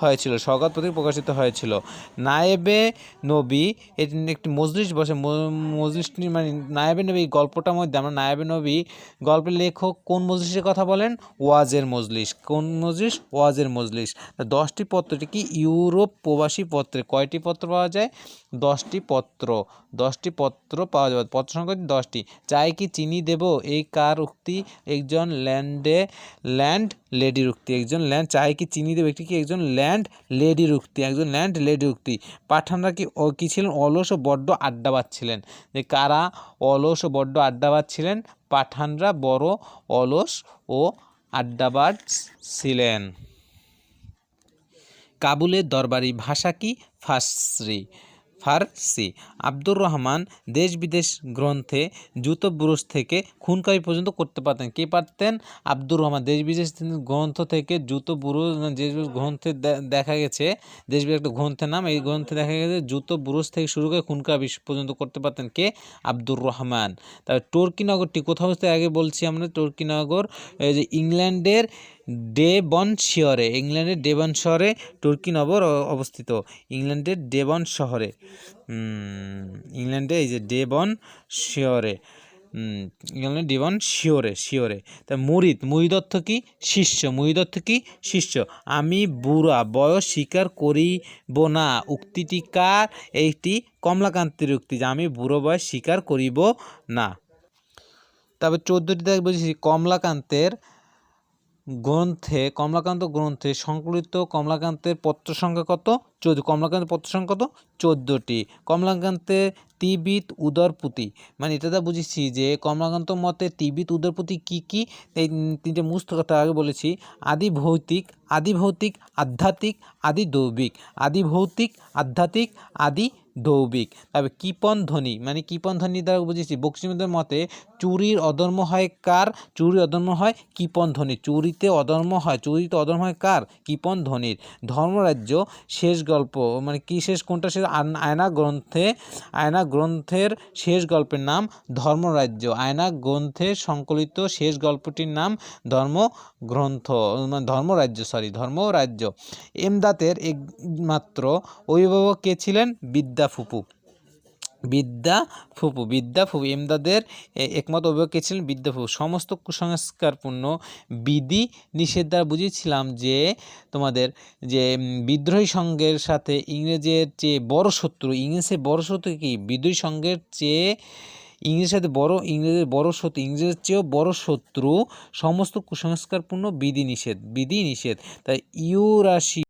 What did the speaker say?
হয়েছিল, সওগাত পত্রিকা প্রকাশিত হয়েছিল। নায়েবে নবী এটি একটি মজলিস বসে, মজলিসটি মানে নায়েবে নবী গল্পটার মধ্যে আমরা নায়েবে নবী গল্পের লেখক কোন মজলিসের কথা বলেন? ওয়াজের মজলিস। কোন মজলিস? ওয়াজের মজলিস। 10টি পত্রটি কি ইউরোপ প্রবাসী পত্রে কয়টি পত্র পাওয়া যায়? 10টি পত্র। 10টি পত্র পাওয়া যাবে। পত্র সংখ্যা 10টি। চাই কি চিনি দেব, এই কার উক্তি? একজন ল্যান্ড লেডির উক্তি। একজন চাই কি চিনি দেব, একটি কি একজন ল্যান্ড লেডির উক্তি। একজন ল্যান্ড লেডির উক্তি। পাঠানরা কি ছিলেন? অলস ও বড্ড আড্ডাবাজ ছিলেন। যে কারা অলস ও বড্ড আড্ডাবাজ ছিলেন? পাঠানরা বড় অলস ও আড্ডাবাজ ছিলেন। কাবুলের দরবারি ভাষা কি? ফার্সি। আব্দুর রহমান দেশ বিদেশ গ্রন্থে জুতো বুরুজ থেকে খুনকারি পর্যন্ত করতে পারতেন। কে পারতেন? আব্দুর রহমান। দেশ বিদেশ গ্রন্থ থেকে জুতো বুরুজ, যে গ্রন্থে দেখা গেছে, দেশ বিদেশ একটা গ্রন্থের নাম, এই গ্রন্থে দেখা গেছে জুতো বুরুজ থেকে শুরু করে খুনকারি পর্যন্ত করতে পারতেন। কে? আব্দুর রহমান। তারপর টর্কি নগরটি কোথাও অবস্থিত? আগে বলছি আমরা টর্কি নগর এই যে ইংল্যান্ডের ডেভনশায়ারে টর্কি নগর অবস্থিত। ইংল্যান্ডের ডেভন শহরে, ইংল্যান্ডে এই যে ডেভনশায়ারে, ইংল্যান্ডের ডেভনশায়ারে। তা মুরিদ অর্থ কি? শিষ্য। মুরিদ অর্থ কি? শিষ্য। আমি বুড়া বয়স স্বীকার করিব না উক্তিটি কার? এইটি কমলাকান্তের উক্তি, যে আমি বুড়ো বয়স স্বীকার করিব না। তবে 14টি দেখ বলছি কমলাকান্ত গ্রন্থে সংকলিত কমলাকান্তের পত্র সংখ্যা কত? 14। কমলাকান্তের পত্র সংখ্যা কত? 14টি। কমলাকান্তের ত্রিবিদ উদরপতি, মানে এটা বুঝেছি যে কমলাকান্ত মতে ত্রিবিদ উদরপতি কি কি? এই 3টে মুস্ত কথা আগে বলেছি। আদি ভৌতিক, আধ্যাত্মিক, আদি দৈবিক। আদি ভৌতিক, আধ্যাত্মিক, আদি দৈবিক। তবে কৃপণ ধ্বনি, মানে কৃপণ ধ্বনি দ্বারা বুঝেছি বক্সিমদের মতে চুরির অধর্ম হয় কার? চুরি অধর্ম হয় কৃপণ ধ্বনি। চুরিতে অধর্ম হয় কার? কৃপণ ধ্বনির। ধর্মরাজ্য শেষ গল্প, মানে কি শেষ? কোনটা শেষ? আয়না গ্রন্থের শেষ গল্পের নাম ধর্মরাজ্য। আয়না গ্রন্থে সংকলিত শেষ গল্পটির নাম ধর্মরাজ্য। এমদাদের একমাত্র অভিভাবক কে ছিলেন? বিদ্যা ফুপু। এমদাদের একমাত্র অভিভাবক কে ছিলেন? বিদ্যা ফুপু। সমস্ত কুসংস্কারপূর্ণ বিধি নিষেধ দ্বারা বুঝিয়েছিলাম যে তোমাদের যে বিদ্রোহী সংঘের সাথে ইংরেজের চেয়ে বড় শত্রু, ইংরেজের বড় শত্রু কি? বিদ্রোহী সংঘের চেয়ে ইংরেজের চেয়েও বড় শত্রু সমস্ত কুসংস্কারপূর্ণ বিধি নিষেধ। তাই ইউরাশি